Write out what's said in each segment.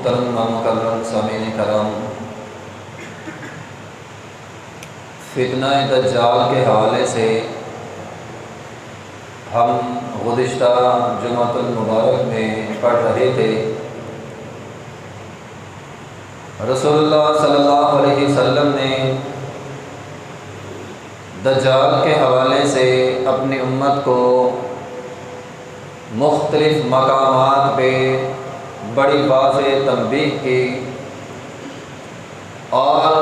محترم مکرم سامعین کرام، فتنہ دجال کے حوالے سے ہم گزشتہ جمعۃ المبارک میں پڑھ رہے تھے۔ رسول اللہ صلی اللہ علیہ وسلم نے دجال کے حوالے سے اپنی امت کو مختلف مقامات پہ بڑی واضح تنبیہ کی اور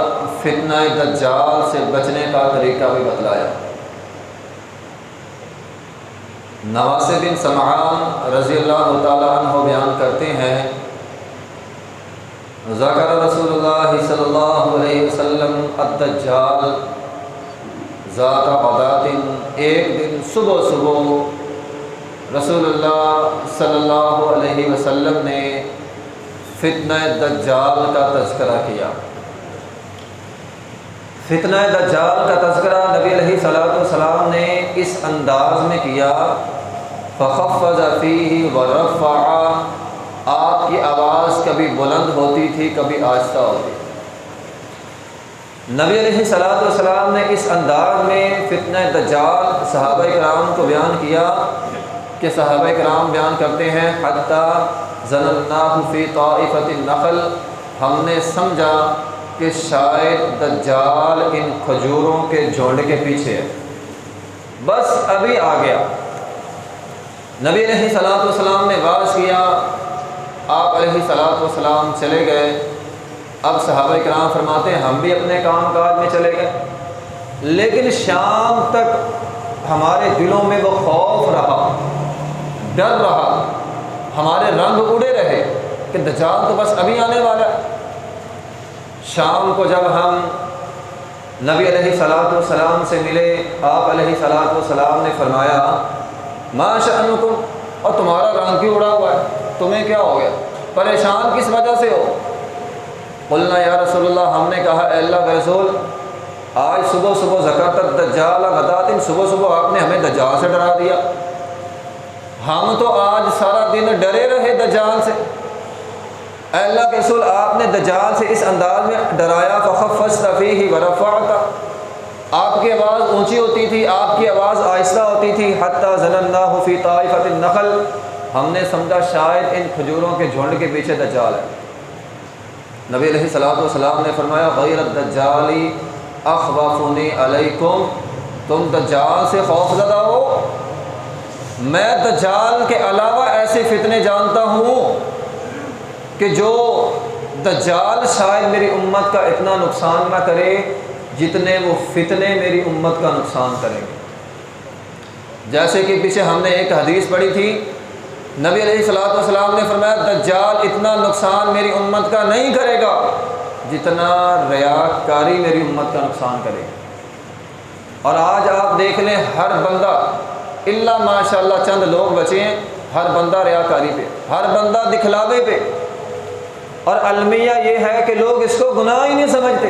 فتنہ دجال سے بچنے کا طریقہ بھی بتلایا۔ نواس بن سمعان رضی اللہ تعالیٰ عنہ بیان کرتے ہیں، ذکر رسول اللہ صلی اللہ علیہ وسلم الدجال ذات غدات، ایک دن صبح رسول اللہ صلی اللہ علیہ وسلم نے فتنہ دجال کا تذکرہ کیا۔ فتنہ دجال کا تذکرہ نبی علیہ الصلوۃ والسلام نے اس انداز میں کیا، فخفض فیہ ورفع، آپ کی آواز کبھی بلند ہوتی تھی کبھی آہستہ ہوتی تھی۔ نبی علیہ الصلوۃ والسلام نے اس انداز میں فتنہ دجال صحابہ کرام کو بیان کیا کہ صحابہ کرام بیان کرتے ہیں، حتیٰ ظنناہ فی طائفۃ النخل، ہم نے سمجھا کہ شاید دجال ان کھجوروں کے جھنڈ کے پیچھے ہے، بس ابھی آ گیا۔ نبی علیہ الصلوۃ والسلام نے واعظ کیا، آپ علیہ الصلوۃ والسلام چلے گئے۔ اب صحابہ کرام فرماتے ہیں ہم بھی اپنے کام کاج میں چلے گئے، لیکن شام تک ہمارے دلوں میں وہ خوف رہا، ڈر رہا، ہمارے رنگ اڑے رہے کہ دجال تو بس ابھی آنے والا ہے۔ شام کو جب ہم نبی علیہ الصلوۃ والسلام سے ملے، آپ علیہ الصلوۃ والسلام نے فرمایا، ما شأنکم، اور تمہارا رنگ کیوں اڑا ہوا ہے، تمہیں کیا ہو گیا، پریشان کس وجہ سے ہو؟ قلنا یا رسول اللہ، ہم نے کہا اے اللہ کے رسول، آج صبح ذکرت الدجال غدات، صبح آپ نے ہمیں دجال سے ڈرا دیا، ہم تو آج سارا دن ڈرے رہے دجال سے۔ اے اللہ کے رسول، آپ نے دجال سے اس انداز میں ڈرایا، فخفضت فیہ ورفعت، آپ کی آواز اونچی ہوتی تھی، آپ کی آواز آہستہ ہوتی تھی، حتی ظنناہ فی طائفۃ النخل، ہم نے سمجھا شاید ان کھجوروں کے جھنڈ کے پیچھے دجال ہے۔ نبی علیہ الصلوۃ والسلام نے فرمایا، غیر الدجال اخوفنی علیکم، تم دجال سے خوف زدہ ہو، میں دجال کے علاوہ ایسے فتنے جانتا ہوں کہ جو دجال شاید میری امت کا اتنا نقصان نہ کرے جتنے وہ فتنے میری امت کا نقصان کریں گے۔ جیسے کہ پیچھے ہم نے ایک حدیث پڑھی تھی، نبی علیہ الصلوۃ والسلام نے فرمایا دجال اتنا نقصان میری امت کا نہیں کرے گا جتنا ریاکاری میری امت کا نقصان کرے گا۔ اور آج آپ دیکھ لیں، ہر بندہ الا ماشاءاللہ چند لوگ بچے ہیں، ہر بندہ ریاکاری پہ، ہر بندہ دکھلاوے پہ، اور المیہ یہ ہے کہ لوگ اس کو گناہ ہی نہیں سمجھتے،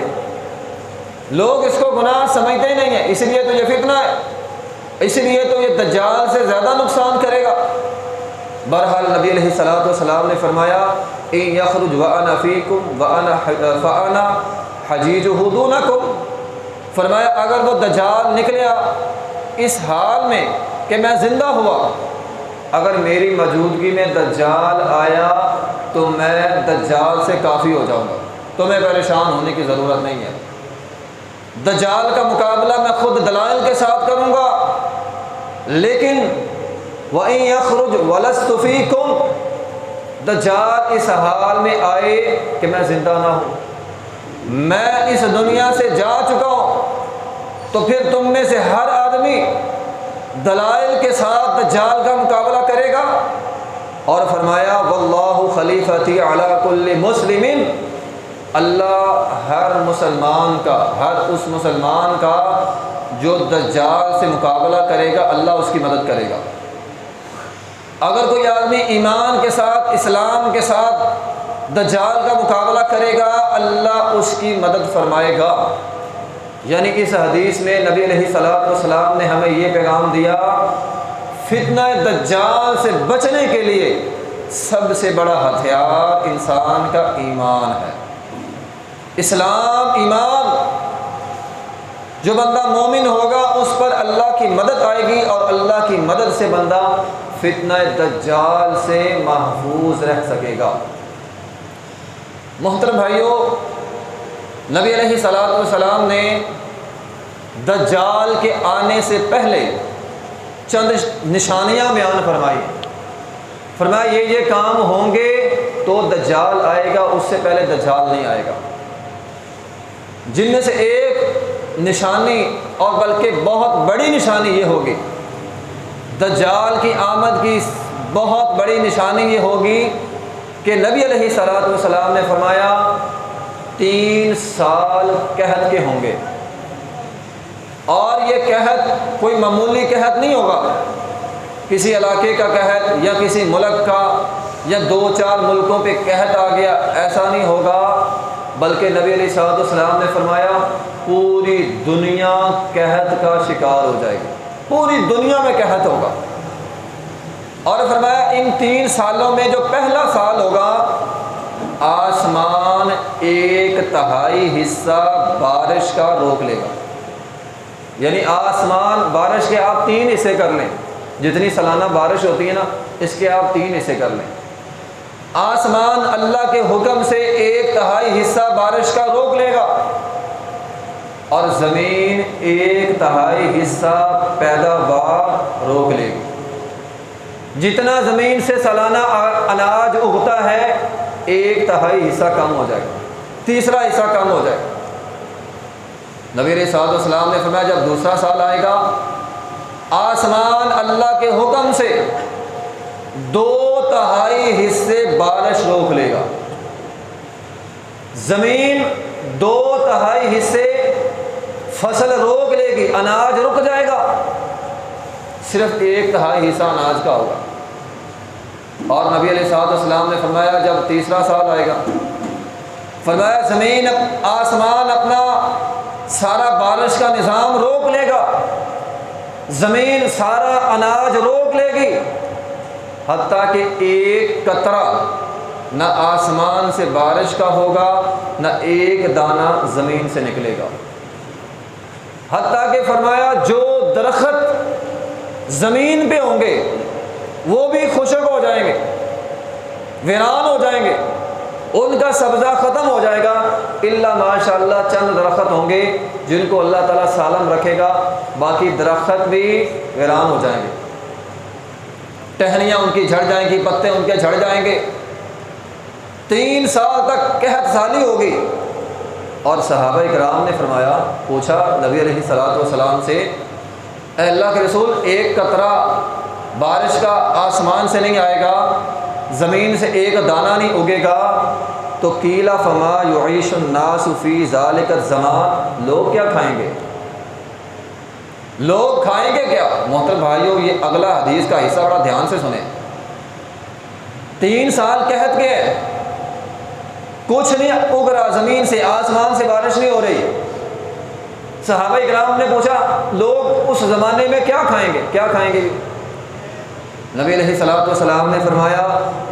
لوگ اس کو گناہ سمجھتے ہی نہیں ہیں، اس لیے تو یہ فتنہ ہے، اس لیے تو یہ دجال سے زیادہ نقصان کرے گا۔ بہرحال نبی علیہ الصلوۃ والسلام نے فرمایا، ان یخرج وانا فیکم فانا حجیجہ دونکم، فرمایا اگر وہ دجال نکلیا اس حال میں کہ میں زندہ ہوا، اگر میری موجودگی میں دجال آیا تو میں دجال سے کافی ہو جاؤں گا، تمہیں پریشان ہونے کی ضرورت نہیں ہے، دجال کا مقابلہ میں خود دلائل کے ساتھ کروں گا۔ لیکن وَإِن يَخْرُجْ وَلَسْتُ فِيكُمْ، دجال اس حال میں آئے کہ میں زندہ نہ ہوں، میں اس دنیا سے جا چکا ہوں، تو پھر تم میں سے ہر آدمی دلائل کے ساتھ دجال کا مقابلہ کرے گا۔ اور فرمایا واللہ خلیفتی علی کل مسلم، اللہ ہر مسلمان کا، ہر اس مسلمان کا جو دجال سے مقابلہ کرے گا، اللہ اس کی مدد کرے گا۔ اگر کوئی آدمی ایمان کے ساتھ، اسلام کے ساتھ دجال کا مقابلہ کرے گا، اللہ اس کی مدد فرمائے گا۔ یعنی اس حدیث میں نبی علیہ الصلوۃ والسلام نے ہمیں یہ پیغام دیا، فتنہ دجال سے بچنے کے لیے سب سے بڑا ہتھیار انسان کا ایمان ہے۔ اسلام، ایمان، جو بندہ مومن ہوگا اس پر اللہ کی مدد آئے گی، اور اللہ کی مدد سے بندہ فتنہ دجال سے محفوظ رہ سکے گا۔ محترم بھائیوں، نبی علیہ الصلوۃ والسلام نے دجال کے آنے سے پہلے چند نشانیاں بیان فرمایا یہ کام ہوں گے تو دجال آئے گا، اس سے پہلے دجال نہیں آئے گا۔ جن میں سے ایک نشانی، اور بلکہ بہت بڑی نشانی یہ ہوگی، دجال کی آمد کی بہت بڑی نشانی یہ ہوگی کہ نبی علیہ الصلوۃ والسلام نے فرمایا 3 سال قحط کے ہوں گے، اور یہ قحط کوئی معمولی قحط نہیں ہوگا، کسی علاقے کا قحط یا کسی ملک کا یا 2-4 ملکوں پہ قحط آ گیا، ایسا نہیں ہوگا، بلکہ نبی علیہ الصلوۃ والسلام نے فرمایا پوری دنیا قحط کا شکار ہو جائے گی، پوری دنیا میں قحط ہوگا۔ اور فرمایا ان 3 سالوں میں جو پہلا سال ہوگا، آسمان 1/3 حصہ بارش کا روک لے گا، یعنی آسمان بارش کے آپ 3 حصے کر لیں، جتنی سالانہ بارش ہوتی ہے نا اس کے آپ 3 حصے کر لیں، آسمان اللہ کے حکم سے 1/3 حصہ بارش کا روک لے گا، اور زمین 1/3 حصہ پیداوار روک لے گی۔ جتنا زمین سے سالانہ اناج اگتا ہے 1/3 حصہ کم ہو جائے گا، تیسرا حصہ کم ہو جائے گا۔ نبی علیہ الصلوۃ والسلام نے فرمایا جب دوسرا سال آئے گا، آسمان اللہ کے حکم سے 2/3 حصے بارش روک لے گا، زمین 2/3 حصے فصل روک لے گی، اناج رک جائے گا، صرف 1/3 حصہ اناج کا ہوگا۔ اور نبی علیہ الصلوۃ والسلام نے فرمایا جب تیسرا سال آئے گا، فرمایا زمین آسمان اپنا سارا بارش کا نظام روک لے گا، زمین سارا اناج روک لے گی، حتیٰ کہ ایک قطرہ نہ آسمان سے بارش کا ہوگا، نہ ایک دانہ زمین سے نکلے گا، حتیٰ کہ فرمایا جو درخت زمین پہ ہوں گے وہ بھی خشک ہو جائیں گے، ویران ہو جائیں گے، ان کا سبزہ ختم ہو جائے گا، الا ماشاء اللہ چند درخت ہوں گے جن کو اللہ تعالیٰ سالم رکھے گا، باقی درخت بھی ویران ہو جائیں گے، ٹہنیاں ان کی جھڑ جائیں گی، پتے ان کے جھڑ جائیں گے۔ 3 سال تک قحط سالی ہوگی۔ اور صحابہ کرام نے فرمایا، پوچھا نبی علیہ الصلوۃ والسلام سے، اے اللہ کے رسول ایک قطرہ بارش کا آسمان سے نہیں آئے گا، زمین سے ایک دانہ نہیں اگے گا، تو قیل فما یعیش الناس فی ذلک الزمان، لوگ کیا کھائیں گے؟ لوگ کھائیں گے کیا؟ محترم بھائیوں، یہ اگلا حدیث کا حصہ بڑا دھیان سے سنیں۔ 3 سال قحط کے ہیں، کچھ نہیں اگ رہا، زمین سے آسمان سے بارش نہیں ہو رہی۔ صحابہ کرام نے پوچھا لوگ اس زمانے میں کیا کھائیں گے؟ کیا کھائیں گے؟ نبی علیہ الصلوۃ والسلام نے فرمایا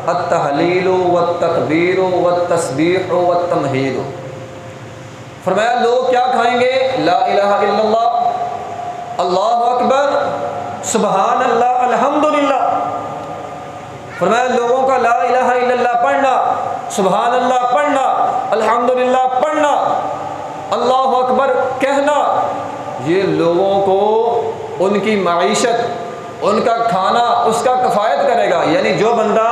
التحلیل والتکبیر والتسبیح والتمہید، فرمایا لوگ کیا کھائیں گے؟ لا الہ الا اللہ، اللہ اکبر، سبحان اللہ، الحمدللہ۔ فرمایا لوگوں کا لا الہ الا اللہ پڑھنا، سبحان اللہ پڑھنا، الحمدللہ پڑھنا، اللہ اکبر کہنا، یہ لوگوں کو ان کی معیشت، ان کا کھانا اس کا کفایت کرے گا۔ یعنی جو بندہ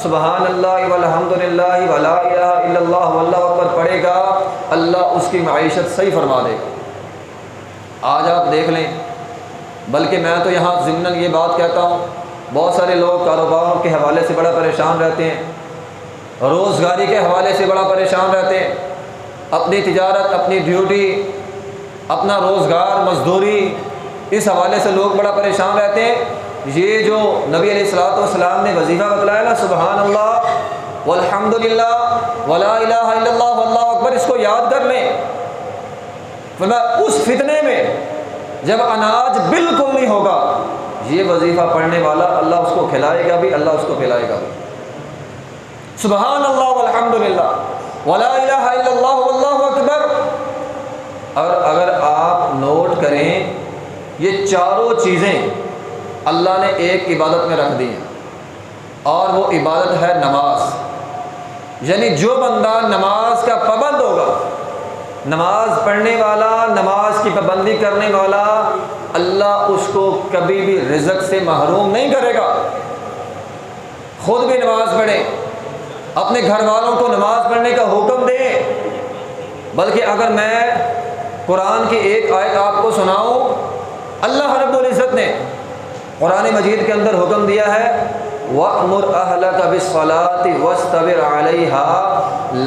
سبحان اللہ والحمدللہ ولا الہ الا اللہ واللہ اکبر پڑھے گا، اللہ اس کی معیشت صحیح فرما دے گا۔ آج آپ دیکھ لیں، بلکہ میں تو یہاں ضمناً یہ بات کہتا ہوں، بہت سارے لوگ کاروباروں کے حوالے سے بڑا پریشان رہتے ہیں، روزگاری کے حوالے سے بڑا پریشان رہتے ہیں، اپنی تجارت، اپنی ڈیوٹی، اپنا روزگار، مزدوری، اس حوالے سے لوگ بڑا پریشان رہتے ہیں۔ یہ جو نبی علیہ الصلوۃ والسلام نے وظیفہ بتلایا نا، سبحان اللہ والحمدللہ ولا الہ الا اللہ واللہ اکبر، اس کو یاد کر لیں۔ فرمایا اس فتنے میں جب اناج بالکل نہیں ہوگا، یہ وظیفہ پڑھنے والا اللہ اس کو کھلائے گا بھی، اللہ اس کو پلائے گا بھی۔ سبحان اللہ والحمد للہ ولا الہ الا اللہ واللہ اکبر۔ اور اگر آپ نوٹ کریں یہ چاروں چیزیں اللہ نے ایک عبادت میں رکھ دی ہیں، اور وہ عبادت ہے نماز۔ یعنی جو بندہ نماز کا پابند ہوگا، نماز پڑھنے والا، نماز کی پابندی کرنے والا، اللہ اس کو کبھی بھی رزق سے محروم نہیں کرے گا۔ خود بھی نماز پڑھیں، اپنے گھر والوں کو نماز پڑھنے کا حکم دیں۔ بلکہ اگر میں قرآن کی ایک آیت آپ کو سناؤں، اللہ رب العزت نے قرآن مجید کے اندر حکم دیا ہے وَأْمُرْ أَهْلَكَ بِالصَّلَاةِ وَاسْتَبِرْ عَلَيْهَا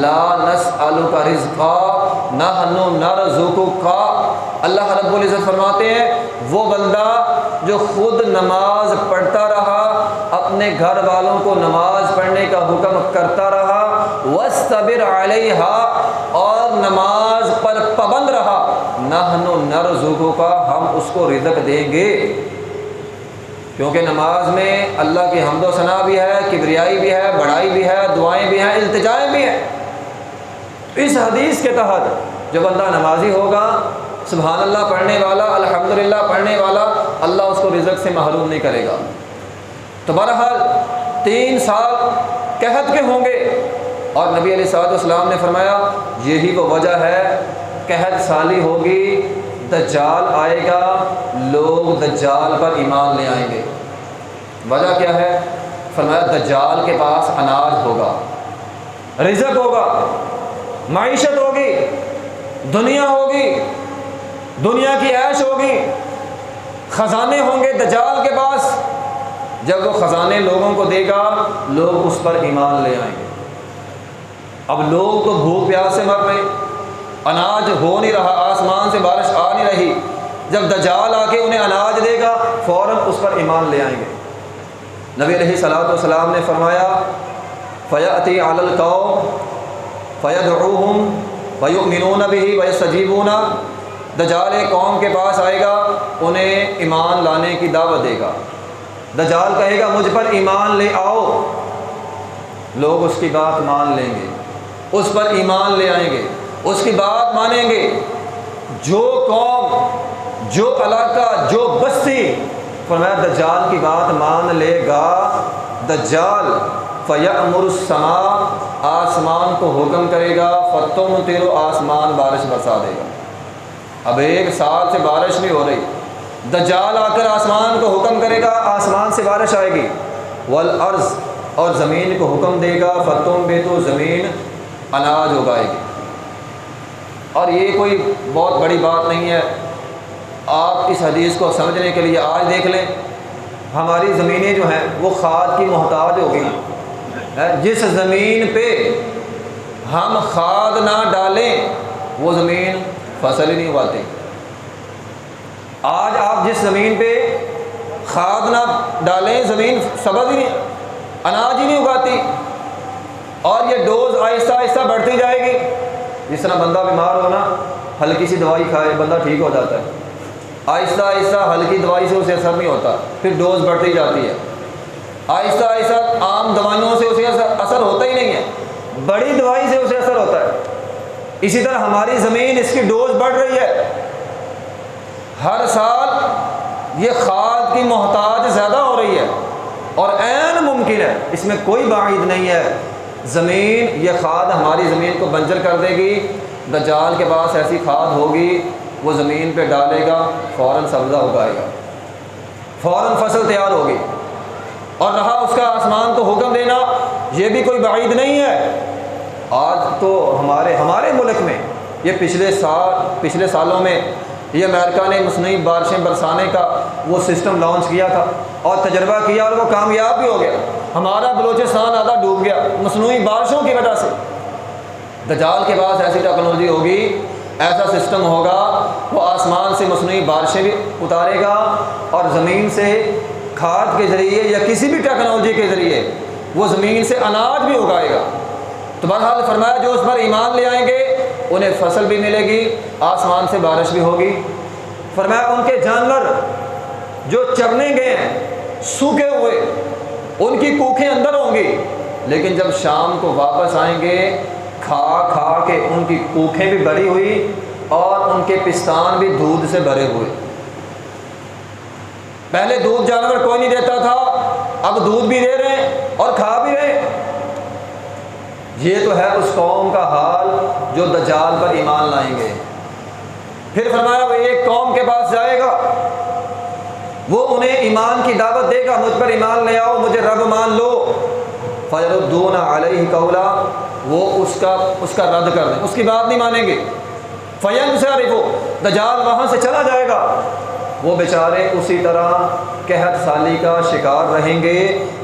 لَا نَسْأَلُكَ رِزْقًا نَحْنُ نَرْزُقُكَ۔ اللہ رب العزت فرماتے ہیں وہ بندہ جو خود نماز پڑھتا رہا، اپنے گھر والوں کو نماز پڑھنے کا حکم کرتا رہا، وَاسْتَبِرْ عَلَيْهَا اور نماز پر پابند رہا، نَحْنُ نَرْزُقُكَ ہم اس کو رزق دیں گے۔ کیونکہ نماز میں اللہ کی حمد و ثنا بھی ہے، کبریائی بھی ہے، بڑائی بھی ہے، دعائیں بھی ہیں، التجائیں بھی ہیں۔ اس حدیث کے تحت جو بندہ نمازی ہوگا، سبحان اللہ پڑھنے والا، الحمدللہ پڑھنے والا، اللہ اس کو رزق سے محروم نہیں کرے گا۔ تو بہرحال 3 سال قحط کے ہوں گے، اور نبی علیہ الصلوۃ والسلام نے فرمایا یہی وہ وجہ ہے، قحط سالی ہوگی، دجال آئے گا، لوگ دجال پر ایمان لے آئیں گے۔ وجہ کیا ہے؟ فرمایا دجال کے پاس اناج ہوگا، رزق ہوگا، معیشت ہوگی، دنیا ہوگی، دنیا کی عیش ہوگی، خزانے ہوں گے دجال کے پاس۔ جب وہ خزانے لوگوں کو دے گا، لوگ اس پر ایمان لے آئیں گے۔ اب لوگ تو بھوک پیاس سے مر رہے، اناج ہو نہیں رہا، آسمان سے بارش آ نہیں رہی، جب دجال آ کے انہیں اناج دے گا فوراً اس پر ایمان لے آئیں گے۔ نبی علیہ الصلوۃ والسلام نے فرمایا فَيَأْتِي عَلَى الْقَوْمِ فَيَدْعُوهُمْ وَيُؤْمِنُونَ بِهِ وَيَسْتَجِيبُونَ۔ دجال ایک قوم کے پاس آئے گا، انہیں ایمان لانے کی دعوت دے گا۔ دجال کہے گا مجھ پر ایمان لے آؤ، لوگ اس کی بات مان لیں گے، اس پر ایمان لے آئیں گے، اس کی بات مانیں گے۔ جو قوم، جو علاقہ، جو بستی فرمایا دجال کی بات مان لے گا، دجال فَيَأْمُرُ السَّمَاءَ آسمان کو حکم کرے گا، فَتُمْطِرُ آسمان بارش برسا دے گا۔ اب 1 سال سے بارش نہیں ہو رہی، دجال آ کر آسمان کو حکم کرے گا، آسمان سے بارش آئے گی۔ وَالْأَرْض اور زمین کو حکم دے گا، فَتُنْبِتُ زمین اناج اگائے گی۔ اور یہ کوئی بہت بڑی بات نہیں ہے، آپ اس حدیث کو سمجھنے کے لیے آج دیکھ لیں، ہماری زمینیں جو ہیں وہ کھاد کی محتاج ہو گئی۔ جس زمین پہ ہم کھاد نہ ڈالیں وہ زمین فصل ہی نہیں اگاتی۔ آج آپ جس زمین پہ کھاد نہ ڈالیں زمین سبز ہی نہیں، اناج ہی نہیں اگاتی، اور یہ ڈوز آہستہ آہستہ بڑھتی جائے گی۔ جس طرح بندہ بیمار ہونا، ہلکی سی دوائی کھائے بندہ ٹھیک ہو جاتا ہے، آہستہ آہستہ ہلکی دوائی سے اسے اثر نہیں ہوتا، پھر ڈوز بڑھتی جاتی ہے، آہستہ آہستہ عام دوائیوں سے اسے اثر ہوتا ہی نہیں ہے، بڑی دوائی سے اسے اثر ہوتا ہے۔ اسی طرح ہماری زمین، اس کی ڈوز بڑھ رہی ہے، ہر سال یہ کھاد کی محتاج زیادہ ہو رہی ہے، اور عین ممکن ہے، اس میں کوئی بعید نہیں ہے، زمین یہ کھاد ہماری زمین کو بنجر کر دے گی۔ دجال کے پاس ایسی کھاد ہوگی، وہ زمین پہ ڈالے گا، فوراً سبزہ اگائے گا، فوراً فصل تیار ہوگی۔ اور رہا اس کا آسمان کو حکم دینا، یہ بھی کوئی بعید نہیں ہے۔ آج تو ہمارے ملک میں یہ پچھلے سالوں میں یہ امریکہ نے مصنوعی بارشیں برسانے کا وہ سسٹم لانچ کیا تھا اور تجربہ کیا، اور وہ کامیاب بھی ہو گیا۔ ہمارا بلوچستان آدھا ڈوب گیا مصنوعی بارشوں کی وجہ سے۔ دجال کے پاس ایسی ٹیکنالوجی ہوگی، ایسا سسٹم ہوگا، وہ آسمان سے مصنوعی بارشیں بھی اتارے گا، اور زمین سے کھاد کے ذریعے یا کسی بھی ٹیکنالوجی کے ذریعے وہ زمین سے اناج بھی اگائے گا۔ تو بہرحال فرمایا جو اس پر ایمان لے آئیں گے انہیں فصل بھی ملے گی، آسمان سے بارش بھی ہوگی۔ فرمایا ان کے جانور جو چرنے گئے ہیں سوکھے ہوئے، ان کی کوکھیں اندر ہوں گی، لیکن جب شام کو واپس آئیں گے کھا کھا کے ان کی کوکھیں بھی بڑی ہوئی اور ان کے پستان بھی دودھ سے بھرے ہوئے۔ پہلے دودھ جانور کوئی نہیں دیتا تھا، اب دودھ بھی دے رہے ہیں اور کھا بھی رہے ہیں۔ یہ تو ہے اس قوم کا حال جو دجال پر ایمان لائیں گے۔ پھر فرمایا وہ ایک قوم کے پاس جائے گا، وہ انہیں ایمان کی دعوت دے گا، مجھ پر ایمان لے آؤ، مجھے رب مان لو۔ فَيَرُدُّونَ عَلَيْهِ قَوْلًا، وہ اس کا رد کر دیں، اس کی بات نہیں مانیں گے۔ فَيَنْصَرِفُ، دجال وہاں سے چلا جائے گا، وہ بیچارے اسی طرح قحط سالی کا شکار رہیں گے۔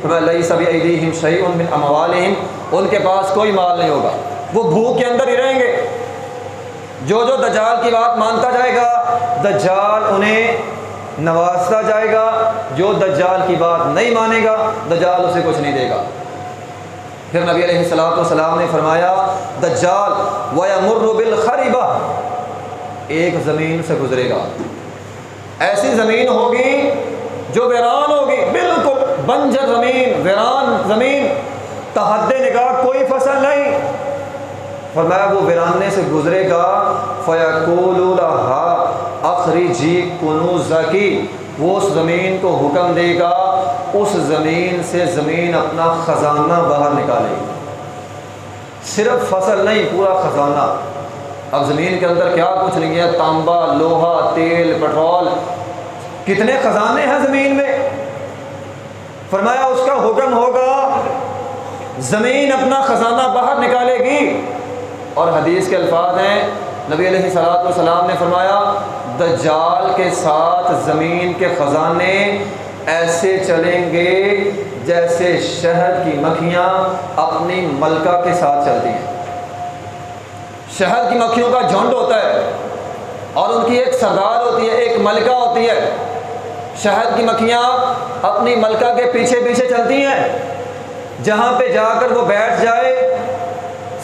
لَيْسَ بِأَيْدِيهِمْ شَيْءٌ مِّنْ أَمْوَالِهِمْ، ان کے پاس کوئی مال نہیں ہوگا، وہ بھوک کے اندر ہی رہیں گے۔ جو دجال کی بات مانتا جائے گا دجال انہیں نوازتا جائے گا، جو دجال کی بات نہیں مانے گا دجال اسے کچھ نہیں دے گا۔ پھر نبی علیہ الصلوۃ والسلام نے فرمایا دجال وَيَمُرُّ بِالْخَرِبَةِ، ایک زمین سے گزرے گا، ایسی زمین ہوگی جو ویران ہوگی، بالکل بنجر زمین، ویران زمین، تحد نگاہ کوئی فصل نہیں۔ فرمایا وہ ویرانے سے گزرے گا، فَيَقُولُ لَهَا أَخْرِجِي كُنُوزَكِ، وہ اس زمین کو حکم دے گا، اس زمین سے زمین اپنا خزانہ باہر نکالے گی، صرف فصل نہیں پورا خزانہ۔ اب زمین کے اندر کیا کچھ نہیں ہے، تانبا، لوہا، تیل، پٹرول، کتنے خزانے ہیں زمین میں۔ فرمایا اس کا حکم ہوگا، زمین اپنا خزانہ باہر نکالے گی۔ اور حدیث کے الفاظ ہیں، نبی علیہ الصلوۃ والسلام نے فرمایا دجال کے ساتھ زمین کے خزانے ایسے چلیں گے جیسے شہد کی مکھیاں اپنی ملکہ کے ساتھ چلتی ہیں۔ شہد کی مکھیوں کا جھنڈ ہوتا ہے اور ان کی ایک سردار ہوتی ہے، ایک ملکہ ہوتی ہے۔ شہد کی مکھیاں اپنی ملکہ کے پیچھے پیچھے چلتی ہیں، جہاں پہ جا کر وہ بیٹھ جائے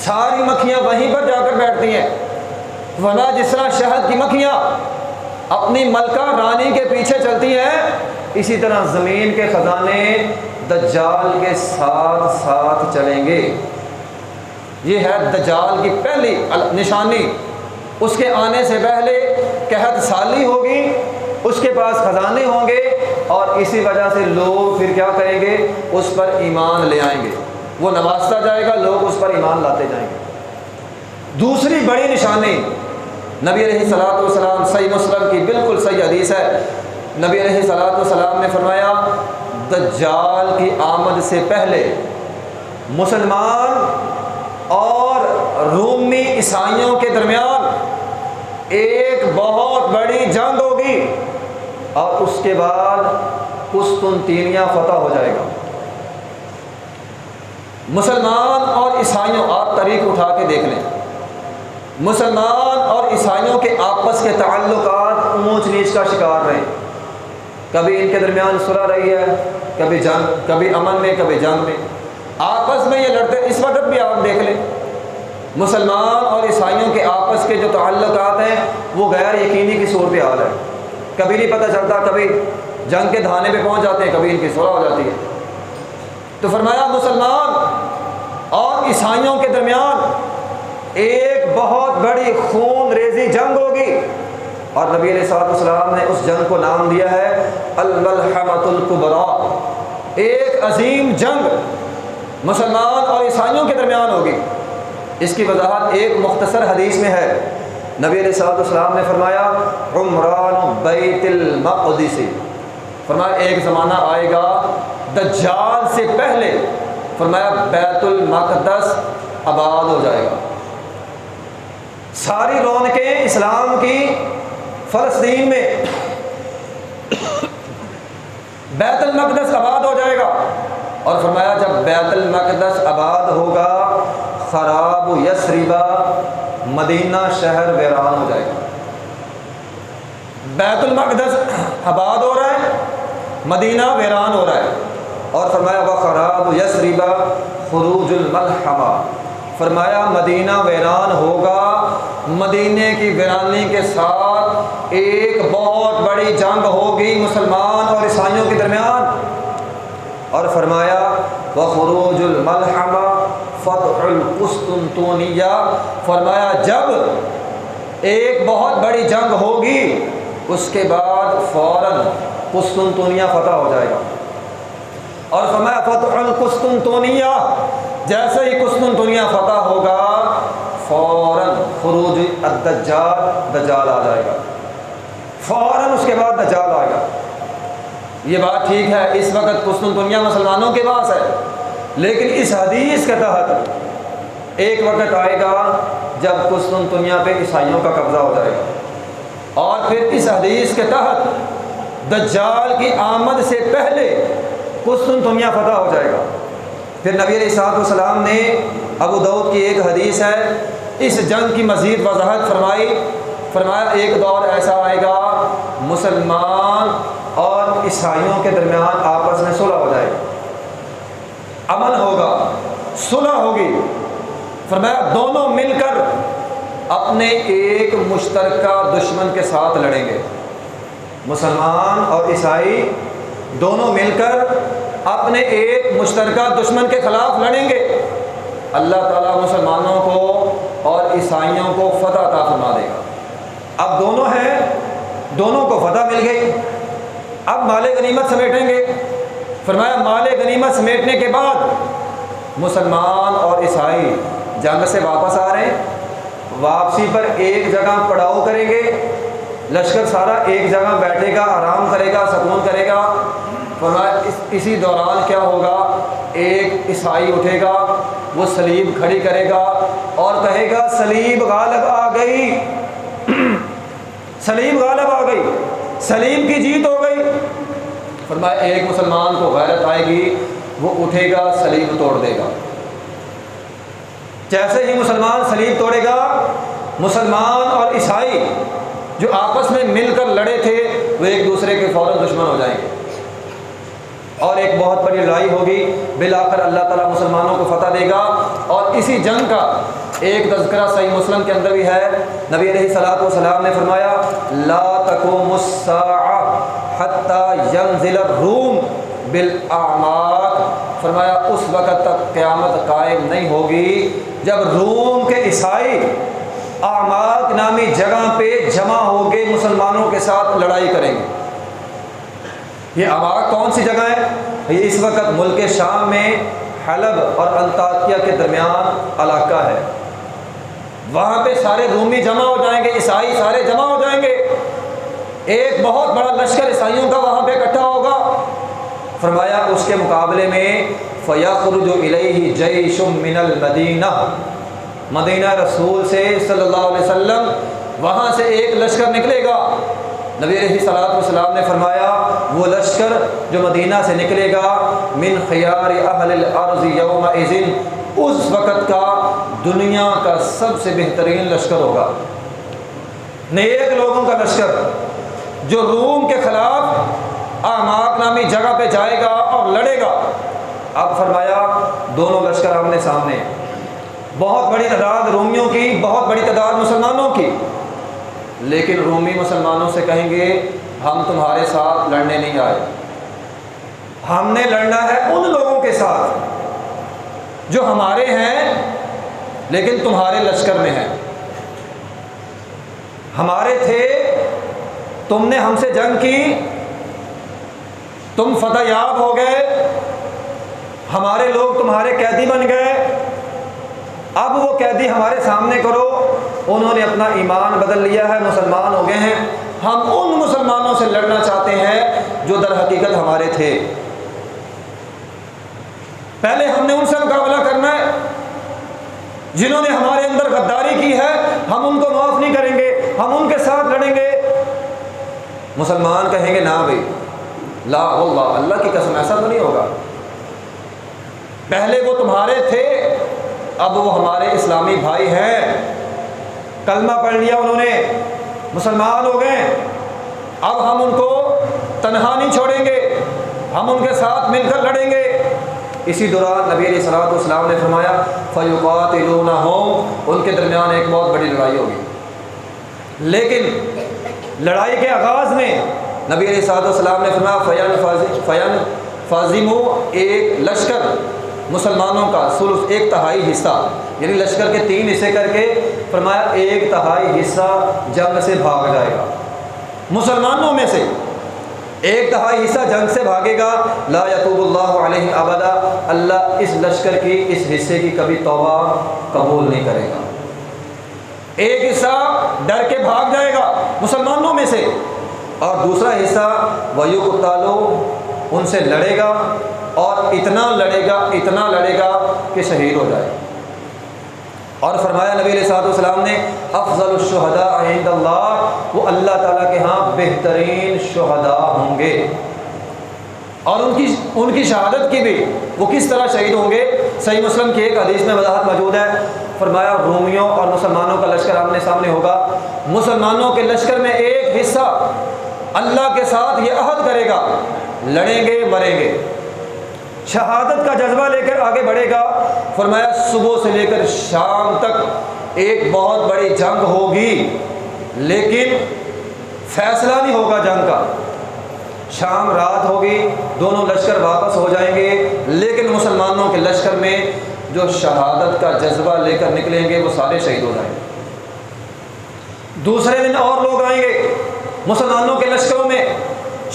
ساری مکھیاں وہیں پر جا کر بیٹھتی ہیں۔ ورنہ جس طرح شہد کی مکھیاں اپنی ملکہ رانی کے پیچھے چلتی ہیں، اسی طرح زمین کے خزانے دجال کے ساتھ ساتھ چلیں گے۔ یہ ہے دجال کی پہلی نشانی۔ اس کے آنے سے پہلے قحط سالی ہوگی، اس کے پاس خزانے ہوں گے، اور اسی وجہ سے لوگ پھر کیا کریں گے، اس پر ایمان لے آئیں گے، وہ نوازتا جائے گا، لوگ اس پر ایمان لاتے جائیں گے۔ دوسری بڑی نشانی نبی علیہ الصلوۃ والسلام، صحیح مسلم کی بالکل صحیح حدیث ہے، نبی علیہ الصلوۃ والسلام نے فرمایا دجال کی آمد سے پہلے مسلمان اور رومی عیسائیوں کے درمیان ایک بہت بڑی جنگ ہوگی، اور اس کے بعد قسطنطینیہ فتح ہو جائے گا۔ مسلمان اور عیسائیوں، آپ تاریخ اٹھا کے دیکھ لیں، مسلمان اور عیسائیوں کے آپس کے تعلقات اونچ نیچ کا شکار رہے، کبھی ان کے درمیان صلح رہی ہے، کبھی جنگ، کبھی امن میں، کبھی جنگ میں، آپس میں یہ لڑتے۔ اس وقت بھی آپ دیکھ لیں مسلمان اور عیسائیوں کے آپس کے جو تعلقات ہیں وہ غیر یقینی کی صورتحال ہے، کبھی نہیں پتہ چلتا، کبھی جنگ کے دھانے پہ پہنچ جاتے ہیں، کبھی ان کی صلح ہو جاتی ہے۔ تو فرمایا مسلمان اور عیسائیوں کے درمیان ایک بہت بڑی خون ریزی جنگ ہوگی، اور نبی علیہ الصلوۃ والسلام نے اس جنگ کو نام دیا ہے الملحمۃ الکبریٰ، ایک عظیم جنگ مسلمان اور عیسائیوں کے درمیان ہوگی۔ اس کی وضاحت ایک مختصر حدیث میں ہے، نبی علیہ الصلوۃ والسلام نے فرمایا عمران بیت المقدس، فرمایا ایک زمانہ آئے گا دجال سے پہلے، فرمایا بیت المقدس آباد ہو جائے گا، ساری رونقیں اسلام کی فلسطین میں، بیت المقدس آباد ہو جائے گا۔ اور فرمایا جب بیت المقدس آباد ہوگا خراب یثربا، مدینہ شہر ویران ہو جائے گا۔ بیت المقدس آباد ہو رہا ہے، مدینہ ویران ہو رہا ہے، اور فرمایا وخراب یثربا خروج الملحمہ، فرمایا مدینہ ویران ہوگا، مدینے کی ویرانی کے ساتھ ایک بہت بڑی جنگ ہوگی مسلمان اور عیسائیوں کے درمیان۔ اور فرمایا وخروج الملحمہ فتح القسطنطنیہ، فرمایا جب ایک بہت بڑی جنگ ہوگی اس کے بعد فوراً قسطنطنیہ فتح ہو جائے گا۔ اور فرمایا فتح القسطنطنیہ، جیسے ہی قسطنطنیہ فتح ہوگا فوراً خروج الدجال، دجال آ جائے گا، فوراً اس کے بعد دجال آئے گا۔ یہ بات ٹھیک ہے اس وقت قسطنطنیہ مسلمانوں کے پاس ہے، لیکن اس حدیث کے تحت ایک وقت آئے گا جب قسطنطنیہ پہ عیسائیوں کا قبضہ ہو جائے گا، اور پھر اس حدیث کے تحت دجال کی آمد سے پہلے قسطنطنیہ فتح ہو جائے گا۔ پھر نبی علیہ الصلوۃ والسلام نے، ابو داؤد کی ایک حدیث ہے، اس جنگ کی مزید وضاحت فرمائی، فرمایا ایک دور ایسا آئے گا مسلمان اور عیسائیوں کے درمیان آپس میں صلح ہو جائے گا، امن ہوگا، صلح ہوگی۔ فرمایا دونوں مل کر اپنے ایک مشترکہ دشمن کے ساتھ لڑیں گے، مسلمان اور عیسائی دونوں مل کر اپنے ایک مشترکہ دشمن کے خلاف لڑیں گے، اللہ تعالیٰ مسلمانوں کو اور عیسائیوں کو فتح عطا فرما دے گا۔ اب دونوں ہیں، دونوں کو فتح مل گئی، اب مال غنیمت سمیٹیں گے۔ فرمایا مال غنیمت سمیٹنے کے بعد مسلمان اور عیسائی جنگ سے واپس آ رہے ہیں، واپسی پر ایک جگہ پڑاؤ کریں گے، لشکر سارا ایک جگہ بیٹھے گا، آرام کرے گا، سکون کرے گا۔ فرمایا اسی دوران کیا ہوگا، ایک عیسائی اٹھے گا، وہ صلیب کھڑی کرے گا اور کہے گا صلیب غالب آ گئی، صلیب غالب آ گئی، صلیب کی جیت ہو گئی۔ فرمایا ایک مسلمان کو غیرت آئے گی، وہ اٹھے گا، صلیب توڑ دے گا۔ جیسے ہی مسلمان صلیب توڑے گا، مسلمان اور عیسائی جو آپس میں مل کر لڑے تھے وہ ایک دوسرے کے فوراً دشمن ہو جائیں گے، اور ایک بہت بڑی لڑائی ہوگی، بالآخر اللہ تعالیٰ مسلمانوں کو فتح دے گا۔ اور اسی جنگ کا ایک تذکرہ صحیح مسلم کے اندر بھی ہے، نبی علیہ الصلوۃ والسلام نے فرمایا لا تقوم الساعة حتى ينزل الروم بالاعماق، فرمایا اس وقت تک قیامت قائم نہیں ہوگی جب روم کے عیسائی اعماق نامی جگہ پہ جمع ہو کے مسلمانوں کے ساتھ لڑائی کریں گے۔ یہ اعماق کون سی جگہ ہے؟ یہ اس وقت ملک شام میں حلب اور انطاکیہ کے درمیان علاقہ ہے، وہاں پہ سارے رومی جمع ہو جائیں گے، عیسائی سارے جمع ہو جائیں گے، ایک بہت بڑا لشکر عیسائیوں کا وہاں پہ اکٹھا ہوگا۔ فرمایا اس کے مقابلے میں فَيَخْرُجُ إِلَيْهِ جَيْشٌ مِّنَ الْمَدِينَةِ، مدینہ رسول سے صلی اللہ علیہ وسلم وہاں سے ایک لشکر نکلے گا۔ نبی علیہ الصلوۃ والسلام نے فرمایا وہ لشکر جو مدینہ سے نکلے گا من خیار اہل الارض یومئذ، اس وقت کا دنیا کا سب سے بہترین لشکر ہوگا، نیک لوگوں کا لشکر جو روم کے خلاف اعماق نامی جگہ پہ جائے گا اور لڑے گا۔ اب فرمایا دونوں لشکر آمنے سامنے، بہت بڑی تعداد رومیوں کی، بہت بڑی تعداد مسلمانوں کی، لیکن رومی مسلمانوں سے کہیں گے ہم تمہارے ساتھ لڑنے نہیں آئے، ہم نے لڑنا ہے ان لوگوں کے ساتھ جو ہمارے ہیں لیکن تمہارے لشکر میں ہیں، ہمارے تھے، تم نے ہم سے جنگ کی، تم فتح یاب ہو گئے، ہمارے لوگ تمہارے قیدی بن گئے، اب وہ قیدی ہمارے سامنے کرو۔ انہوں نے اپنا ایمان بدل لیا ہے، مسلمان ہو گئے ہیں، ہم ان مسلمانوں سے لڑنا چاہتے ہیں جو در حقیقت ہمارے تھے، پہلے ہم نے ان سے مقابلہ کرنا ہے، جنہوں نے ہمارے اندر غداری کی ہے ہم ان کو معاف نہیں کریں گے، ہم ان کے ساتھ لڑیں گے۔ مسلمان کہیں گے نا بھائی، لا واللہ، اللہ کی قسم ایسا تو نہیں ہوگا، پہلے وہ تمہارے تھے، اب وہ ہمارے اسلامی بھائی ہیں، کلمہ پڑھ لیا انہوں نے، مسلمان ہو گئے، اب ہم ان کو تنہا نہیں چھوڑیں گے، ہم ان کے ساتھ مل کر لڑیں گے۔ اسی دوران نبی علیہ الصلوۃ والسلام نے فرمایا فَيُقَاتِلُونَهُمْ، ان کے درمیان ایک بہت بڑی لڑائی ہوگی، لیکن لڑائی کے آغاز میں نبی علیہ الصلوۃ والسلام نے فرمایا فَيَنْفَزِمُ، ایک لشکر مسلمانوں کا ثلث 1/3 حصہ، یعنی لشکر کے 3 حصے کر کے فرمایا 1/3 حصہ جنگ سے بھاگ جائے گا۔ مسلمانوں میں سے 1/3 حصہ جنگ سے بھاگے گا، لا یتوب اللہ علیہ ابدا، اللہ اس لشکر کی اس حصے کی کبھی توبہ قبول نہیں کرے گا۔ ایک حصہ ڈر کے بھاگ جائے گا مسلمانوں میں سے، اور دوسرا حصہ وَيُقْتَلُ ان سے لڑے گا، اور اتنا لڑے گا کہ شہید ہو جائے۔ اور فرمایا نبی علیہ الصلوۃ والسلام نے افضل الشہداء عند اللہ، وہ اللہ تعالیٰ کے ہاں بہترین شہداء ہوں گے، اور ان کی شہادت کی بھی وہ کس طرح شہید ہوں گے۔ صحیح مسلم کی ایک حدیث میں وضاحت موجود ہے، فرمایا رومیوں اور مسلمانوں کا لشکر آمنے سامنے ہوگا، مسلمانوں کے لشکر میں ایک حصہ اللہ کے ساتھ یہ عہد کرے گا لڑیں گے مریں گے، شہادت کا جذبہ لے کر آگے بڑھے گا، فرمایا صبح سے لے کر شام تک ایک بہت بڑی جنگ ہوگی، لیکن فیصلہ نہیں ہوگا جنگ کا، شام رات ہوگی، دونوں لشکر واپس ہو جائیں گے، لیکن مسلمانوں کے لشکر میں جو شہادت کا جذبہ لے کر نکلیں گے وہ سارے شہید ہو جائیں گے۔ دوسرے دن اور لوگ آئیں گے مسلمانوں کے لشکروں میں،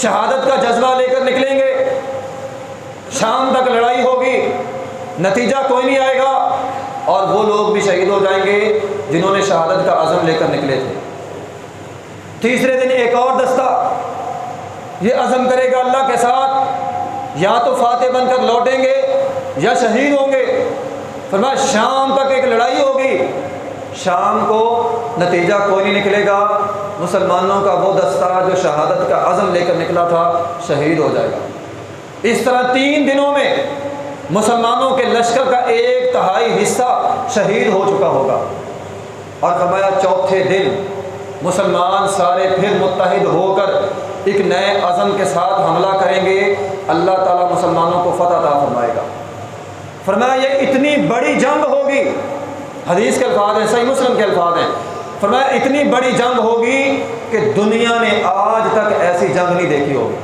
شہادت کا جذبہ لے کر نکلیں گے، شام تک لڑائی ہوگی، نتیجہ کوئی نہیں آئے گا، اور وہ لوگ بھی شہید ہو جائیں گے جنہوں نے شہادت کا عزم لے کر نکلے تھے۔ تیسرے دن ایک اور دستہ یہ عزم کرے گا اللہ کے ساتھ یا تو فاتح بن کر لوٹیں گے یا شہید ہوں گے، فرمایا شام تک ایک لڑائی ہوگی، شام کو نتیجہ کوئی نہیں نکلے گا، مسلمانوں کا وہ دستہ جو شہادت کا عزم لے کر نکلا تھا شہید ہو جائے گا۔ اس طرح 3 دنوں میں مسلمانوں کے لشکر کا 1/3 حصہ شہید ہو چکا ہوگا، اور فرمایا چوتھے دن مسلمان سارے پھر متحد ہو کر ایک نئے عزم کے ساتھ حملہ کریں گے، اللہ تعالیٰ مسلمانوں کو فتح عطا فرمائے گا۔ فرمایا یہ اتنی بڑی جنگ ہوگی، حدیث کے الفاظ ہیں، صحیح مسلم کے الفاظ ہیں، فرمایا اتنی بڑی جنگ ہوگی کہ دنیا نے آج تک ایسی جنگ نہیں دیکھی ہوگی۔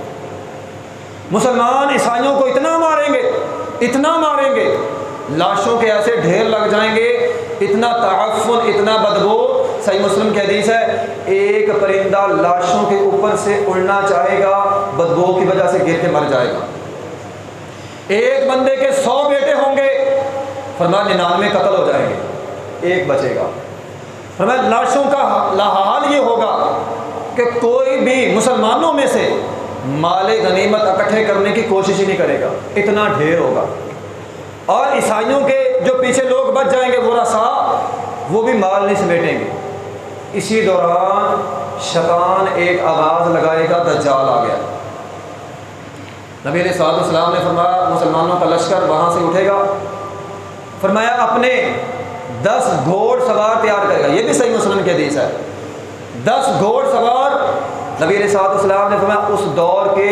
مسلمان عیسائیوں کو اتنا ماریں گے، لاشوں کے ایسے ڈھیر لگ جائیں گے، اتنا تعفن، اتنا بدبو، صحیح مسلم کی حدیث ہے ایک پرندہ لاشوں کے اوپر سے اڑنا چاہے گا، بدبو کی وجہ سے گر کے مر جائے گا۔ ایک بندے کے 100 بیٹے ہوں گے، فرمایا 99 قتل ہو جائیں گے، ایک بچے گا۔ فرمایا لاشوں کا حال یہ ہوگا کہ کوئی بھی مسلمانوں میں سے مال غنیمت اکٹھے کرنے کی کوشش ہی نہیں کرے گا، اتنا ڈھیر ہوگا، اور عیسائیوں کے جو پیچھے لوگ بچ جائیں گے ورثاء، وہ بھی مال نہیں سمیٹیں گے۔ اسی دوران شیطان ایک آواز لگائے گا، دجال آ گیا۔ نبی علیہ الصلوۃ والسلام نے فرمایا مسلمانوں کا لشکر وہاں سے اٹھے گا، فرمایا اپنے 10 گھوڑ سوار تیار کرے گا، یہ بھی صحیح مسلم کی حدیث ہے، 10 گھوڑ سوار۔ نبی علیہ الصلوۃ والسلام نے فرمایا اس دور کے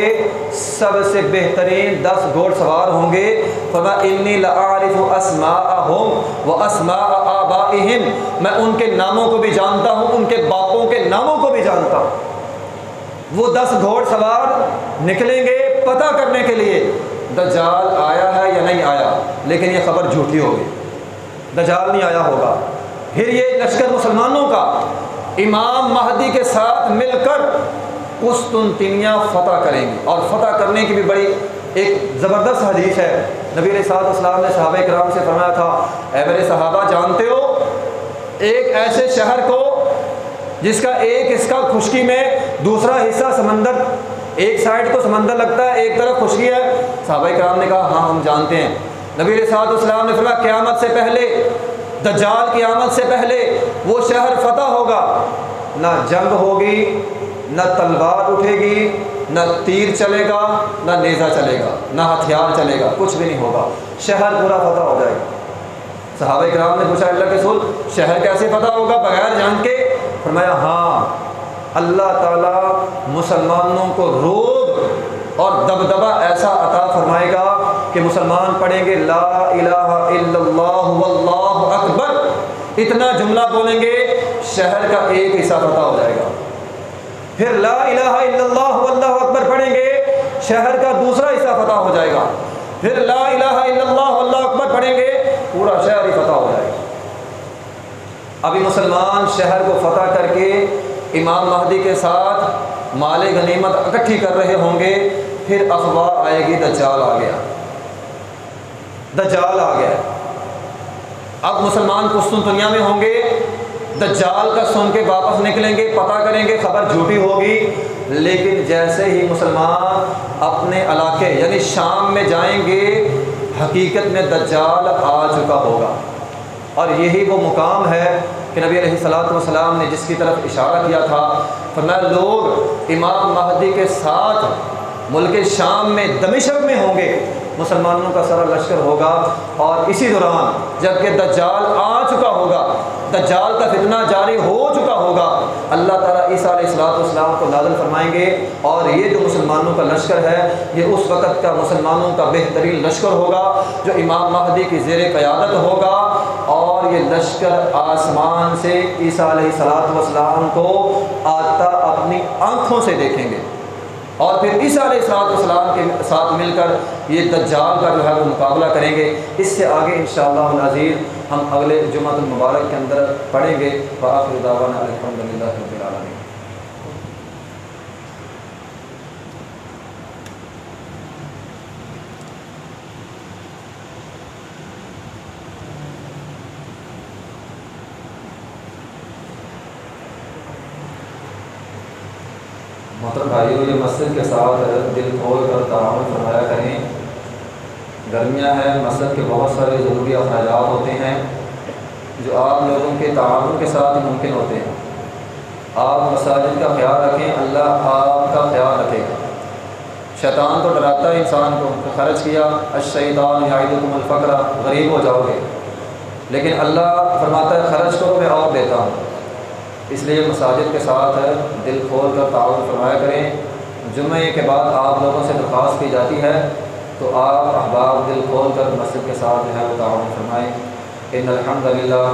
سب سے بہترین 10 گھوڑ سوار ہوں گے، فرمایا انی لأعرف اسماءهم واسماء آبائهم، میں ان کے ناموں کو بھی جانتا ہوں، ان کے باپوں کے ناموں کو بھی جانتا ہوں۔ وہ 10 گھوڑ سوار نکلیں گے پتہ کرنے کے لیے دجال آیا ہے یا نہیں آیا، لیکن یہ خبر جھوٹی ہوگی، دجال نہیں آیا ہوگا۔ پھر یہ لشکر مسلمانوں کا امام مہدی کے ساتھ مل کر قسطنطنیہ فتح کریں گے، اور فتح کرنے کی بھی بڑی ایک زبردست حدیث ہے۔ نبی علیہ الصلوۃ والسلام نے صحابہ کرام سے فرمایا تھا، اے میرے صحابہ جانتے ہو ایک ایسے شہر کو جس کا ایک حصہ خشکی میں، دوسرا حصہ سمندر، ایک سائڈ کو سمندر لگتا ہے ایک طرف خشکی ہے؟ صحابہ کرام نے کہا ہاں ہم جانتے ہیں۔ نبی علیہ الصلوۃ والسلام نے فرمایا قیامت سے پہلے، دجال کی آمد سے پہلے وہ شہر فتح ہوگا، نہ جنگ ہوگی، نہ تلوار اٹھے گی، نہ تیر چلے گا، نہ نیزہ چلے گا، نہ ہتھیار چلے گا، کچھ بھی نہیں ہوگا، شہر پورا فتح ہو جائے گا۔ صحابہ کرام نے پوچھا اللہ کے رسول شہر کیسے فتح ہوگا بغیر جنگ کے؟ فرمایا ہاں، اللہ تعالیٰ مسلمانوں کو رعب اور دبدبہ ایسا عطا فرمائے گا کہ مسلمان پڑھیں گے لا الہ الا اللہ واللہ اکبر، اتنا جملہ بولیں گے شہر کا ایک حصہ فتح ہو جائے گا۔ پھر لا الہ الا اللہ واللہ اکبر پڑھیں گے، شہر کا دوسرا حصہ فتح ہو جائے گا۔ پھر لا الہ الا اللہ اللہ اکبر پڑھیں گے، پورا شہر ہی فتح ہو جائے گا۔ ابھی مسلمان شہر کو فتح کر کے امام مہدی کے ساتھ مال غنیمت اکٹھی کر رہے ہوں گے، پھر افواہ آئے گی دجال آ گیا، دجال آ گیا۔ اب مسلمان قسطنطنیہ میں ہوں گے، دجال کا سن کے واپس نکلیں گے، پتہ کریں گے خبر جھوٹی ہوگی، لیکن جیسے ہی مسلمان اپنے علاقے یعنی شام میں جائیں گے، حقیقت میں دجال آ چکا ہوگا۔ اور یہی وہ مقام ہے کہ نبی علیہ الصلوۃ والسلام نے جس کی طرف اشارہ کیا تھا، فرمایا لوگ امام مہدی کے ساتھ ملک شام میں دمشق میں ہوں گے، مسلمانوں کا سارا لشکر ہوگا، اور اسی دوران جب کہ دجال آ چکا ہوگا، دجال کا فتنہ جاری ہو چکا ہوگا، اللہ تعالیٰ عیسیٰ علیہ السلام کو نازل فرمائیں گے، اور یہ جو مسلمانوں کا لشکر ہے یہ اس وقت کا مسلمانوں کا بہترین لشکر ہوگا جو امام مہدی کی زیر قیادت ہوگا، اور یہ لشکر آسمان سے عیسیٰ علیہ السلام کو آتا اپنی آنکھوں سے دیکھیں گے، اور پھر عیسیٰ علیہ السلام کے ساتھ مل کر یہ دجال کا جو ہے وہ مقابلہ کریں گے۔ اس سے آگے انشاءاللہ العزیز ہم اگلے جمعہ المبارک کے اندر پڑھیں گے۔ وآخر دعوانا الحمدللہ رب العالمین۔ محترم بھائیو، یہ مسجد کے ساتھ دل کھول کر تعاون فرمایا کریں۔ گرمیاں ہیں، مسجد کے بہت سارے ضروری اخراجات ہوتے ہیں جو آپ لوگوں کے تعاون کے ساتھ ہی ممکن ہوتے ہیں۔ آپ مساجد کا خیال رکھیں، اللہ آپ کا خیال رکھے گا۔ شیطان تو ڈراتا ہے انسان کو کہ خرچ کیا، الشیطان یعدکم الفقر، غریب ہو جاؤ گے، لیکن اللہ فرماتا ہے خرچ کرو میں اور دیتا ہوں۔ اس لیے مساجد کے ساتھ دل کھول کر تعاون فرمایا کریں۔ جمعے کے بعد آپ لوگوں سے درخواست کی جاتی ہے تو آپ احباب دل کھول کر مسجد کے ساتھ جو ہے وہ تعاون فرمائیں۔ ان الحمدللہ